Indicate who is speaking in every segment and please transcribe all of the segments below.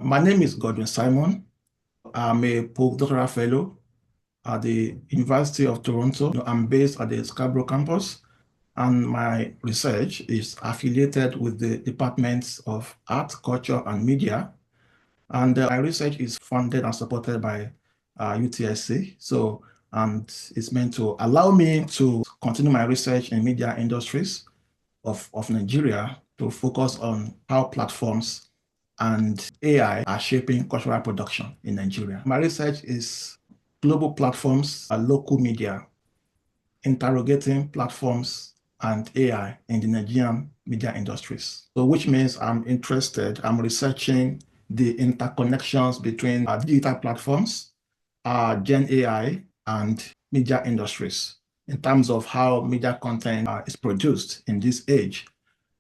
Speaker 1: My name is Godwin Simon. I'm a postdoctoral fellow at the University of Toronto. I'm based at the Scarborough campus, and my research is affiliated with the Departments of Art, Culture, and Media. And my research is funded and supported by UTSC. And it's meant to allow me to continue my research in media industries of Nigeria to focus on how platforms and AI are shaping cultural production in Nigeria. My research is global platforms and local media, interrogating platforms and AI in the Nigerian media industries. So which means I'm researching the interconnections between digital platforms, Gen AI, and media industries in terms of how media content is produced in this age.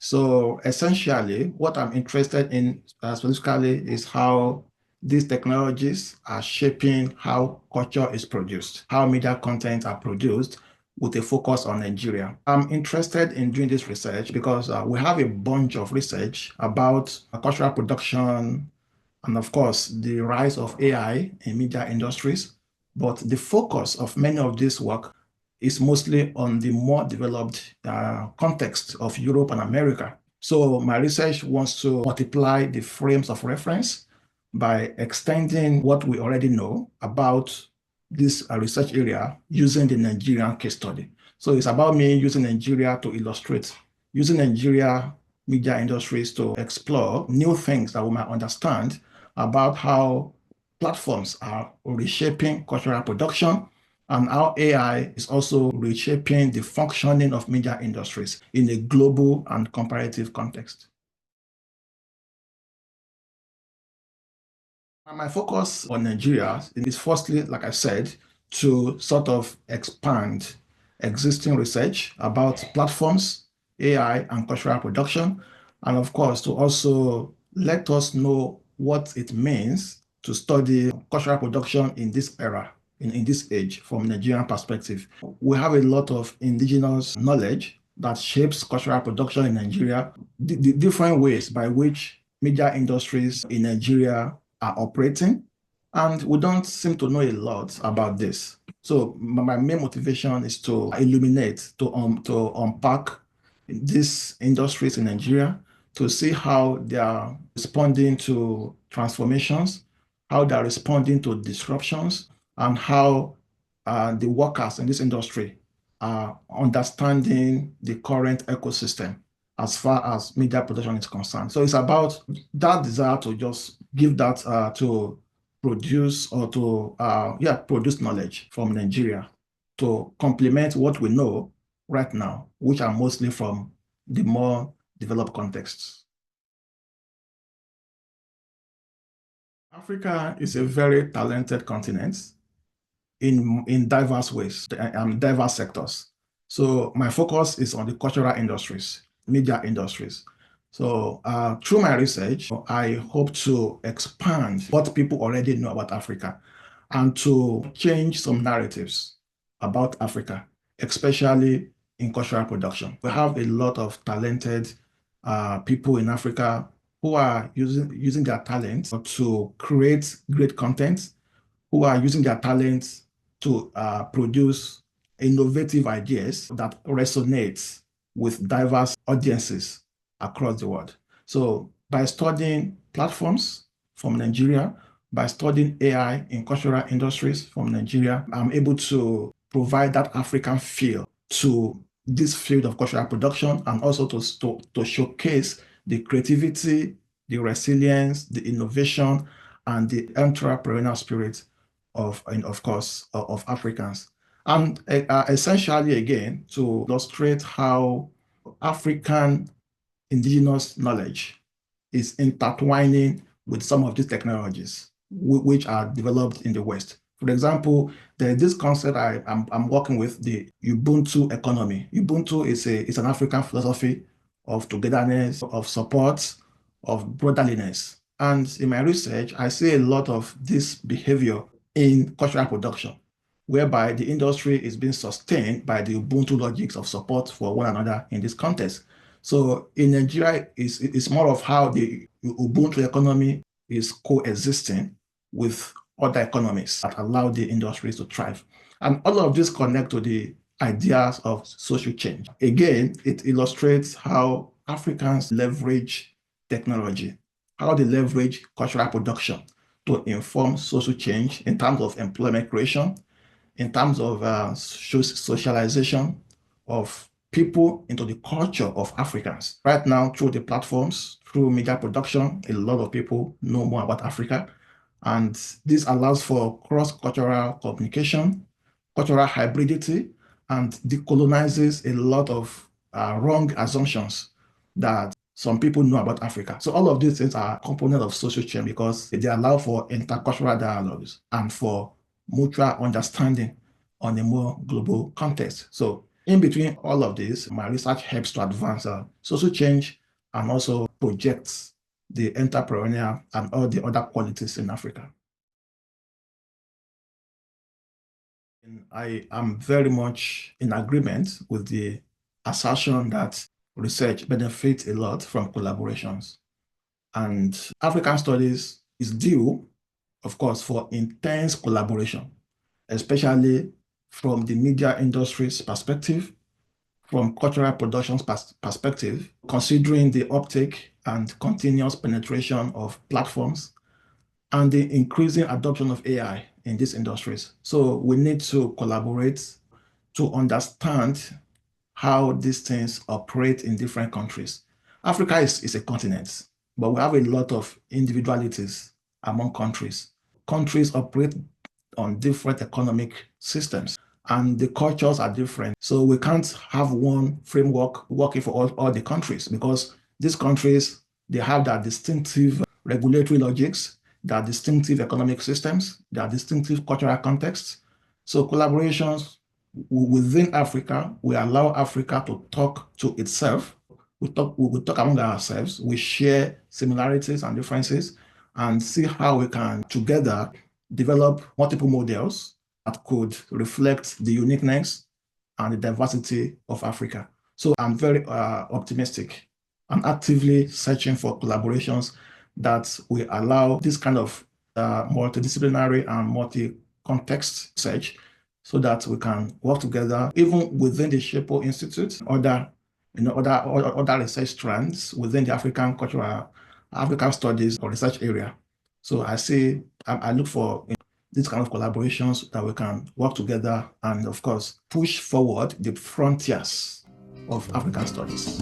Speaker 1: So essentially, what I'm interested in specifically is how these technologies are shaping how culture is produced, how media content are produced with a focus on Nigeria. I'm interested in doing this research because we have a bunch of research about cultural production and, of course, the rise of AI in media industries. But the focus of many of this work is mostly on the more developed context of Europe and America. So my research wants to multiply the frames of reference by extending what we already know about this research area using the Nigerian case study. So it's about me using Nigeria to illustrate, using Nigeria media industries to explore new things that we might understand about how platforms are reshaping cultural production and how AI is also reshaping the functioning of media industries in a global and comparative context. And my focus on Nigeria is firstly, like I said, to sort of expand existing research about platforms, AI, and cultural production, and of course, to also let us know what it means to study cultural production in this era, in this age, from Nigerian perspective. We have a lot of indigenous knowledge that shapes cultural production in Nigeria, the different ways by which media industries in Nigeria are operating, and we don't seem to know a lot about this. So my main motivation is to illuminate, to unpack these industries in Nigeria, to see how they are responding to transformations, how they are responding to disruptions, and how the workers in this industry are understanding the current ecosystem as far as media production is concerned. So it's about that desire to just give that to produce or to produce knowledge from Nigeria to complement what we know right now, which are mostly from the more developed contexts. Africa is a very talented continent in diverse ways and diverse sectors. So my focus is on the cultural industries, media industries. So through my research, I hope to expand what people already know about Africa and to change some narratives about Africa, especially in cultural production. We have a lot of talented people in Africa who are using their talents to create great content, who are using their talents to produce innovative ideas that resonate with diverse audiences across the world. So by studying platforms from Nigeria, by studying AI in cultural industries from Nigeria, I'm able to provide that African feel to this field of cultural production and also to showcase the creativity, the resilience, the innovation, and the entrepreneurial spirit of course, of Africans. And essentially, again, to illustrate how African indigenous knowledge is intertwining with some of these technologies which are developed in the West. For example, there's this concept I'm working with, the Ubuntu economy. Ubuntu is an African philosophy of togetherness, of support, of brotherliness. And in my research, I see a lot of this behavior in cultural production, whereby the industry is being sustained by the Ubuntu logics of support for one another in this context. So in Nigeria, it's more of how the Ubuntu economy is coexisting with other economies that allow the industries to thrive. And all of this connect to the ideas of social change. Again, it illustrates how Africans leverage technology, how they leverage cultural production to inform social change in terms of employment creation, in terms of socialization of people into the culture of Africans. Right now, through the platforms, through media production, a lot of people know more about Africa. And this allows for cross-cultural communication, cultural hybridity, and decolonizes a lot of wrong assumptions that some people know about Africa. So all of these things are components of social change because they allow for intercultural dialogues and for mutual understanding on a more global context. So in between all of this, my research helps to advance social change and also projects the entrepreneurial and all the other qualities in Africa. And I am very much in agreement with the assertion that research benefits a lot from collaborations. And African studies is due, of course, for intense collaboration, especially from the media industry's perspective, from cultural production's perspective, considering the uptake and continuous penetration of platforms and the increasing adoption of AI in these industries. So we need to collaborate to understand how these things operate in different countries. Africa is a continent, but we have a lot of individualities among countries. Countries operate on different economic systems and the cultures are different. So we can't have one framework working for all the countries because these countries, they have their distinctive regulatory logics, their distinctive economic systems, their distinctive cultural contexts. So collaborations within Africa, we allow Africa to talk to itself. We talk among ourselves. We share similarities and differences and see how we can together develop multiple models that could reflect the uniqueness and the diversity of Africa. So I'm very optimistic. I'm actively searching for collaborations that will allow this kind of multidisciplinary and multi-context research so that we can work together even within the SHAPO Institute, other research strands within the African studies or research area. So I look for these kind of collaborations that we can work together and, of course, push forward the frontiers of African studies.